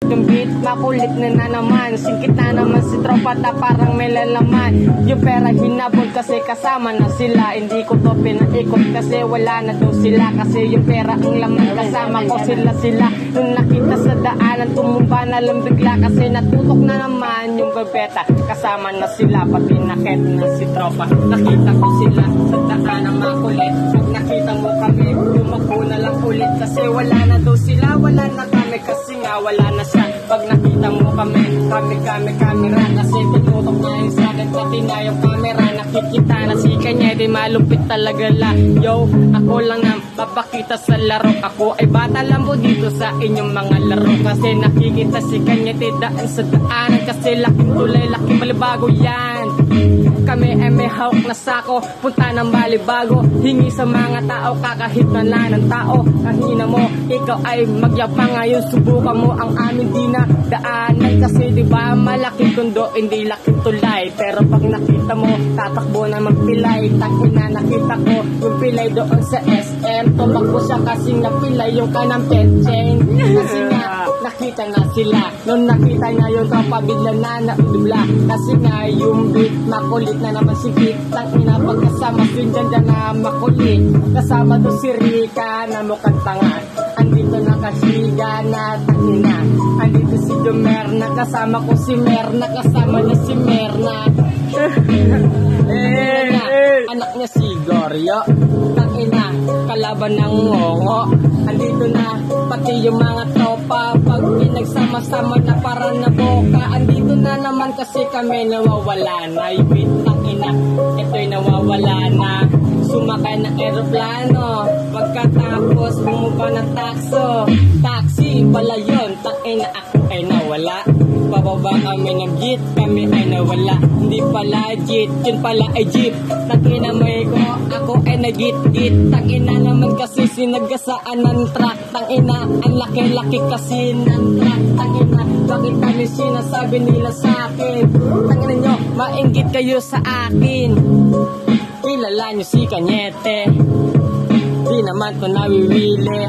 Yung beat makulit na naman, singkit na naman si tropa ta parang may lalaman. Yung pera hinabol kasi kasama na sila, hindi ko to pinaikot kasi wala na daw sila. Kasi yung pera ang laman kasama ko sila. Nung nakita sa daanan tumumba na lang bigla kasi natutok na naman yung bebeta. Kasama na sila pati nakit na si tropa. Nakita ko sila sa daanan makulit. Pag nakita mo kami tumakbo na lang ulit kasi wala na daw sila, wala na kami kasi nga wala na siya. Pag nakita mo kami camera kasi tinutok na yung sa akin pati na yung camera. Nakikita na si kanya di malupit talaga la. Yo, ako lang ang papakita sa laro. Ako ay bata lang po dito sa inyong mga laro. Kasi nakikita si kanya daan sa daanan kasi laking tulay, laking malibago yan. Kami ay may hawak na sako, punta ng balibago. Hingi sa mga tao, kakahit na ng tao. Kahina mo, ikaw ay magyapang ngayon. Subukan mo ang amin di na daanan. Kasi diba malaki kundo, hindi laking tulay. Pero pag nakita mo, tatakbo na magpilay. Takina nakita ko, yung pilay doon sa SM. Tumakbo siya kasi napilay yung kanang petcheng. Kasi nga, nakita nga sila. Nung nakita niya yung tropa, bigla na naudubla. Kasi nga yung beat, makulit na naman si Beat. Tangina pagkasama, swindan na makulit. Kasama doon si Rika na mukhang tanga. Andito na kasiga na tangina. Andito si Jomerna, kasama ko si Merna. Kasama niya si Merna. Anak niya si Goryo. Tangina, kalaban ng ngongo. Andito na pati yung mga tropa. Pag pinagsama-sama na para na boka. Andito na naman kasi kami nawawala na. Yung beat tangina, ito'y nawawala na. Sumakay ng aeroplano, pagkatapos bumaba ng taxi pala yun, tangina ako ay nawala. Pababa kami ng jeep, kami ay nawala. Hindi pala jeep, yun pala ay jeep. Tangina may ko, ako ay nagit-git. Tangina naman kasi sinagasaan ng truck. Tangina, ang laki-laki kasi ng truck. Tangina, bakit kami sinasabi nila sa akin? Tangina nyo, mainggit kayo sa akin. Kilala nyo si Kanyete, di naman to nawiwili.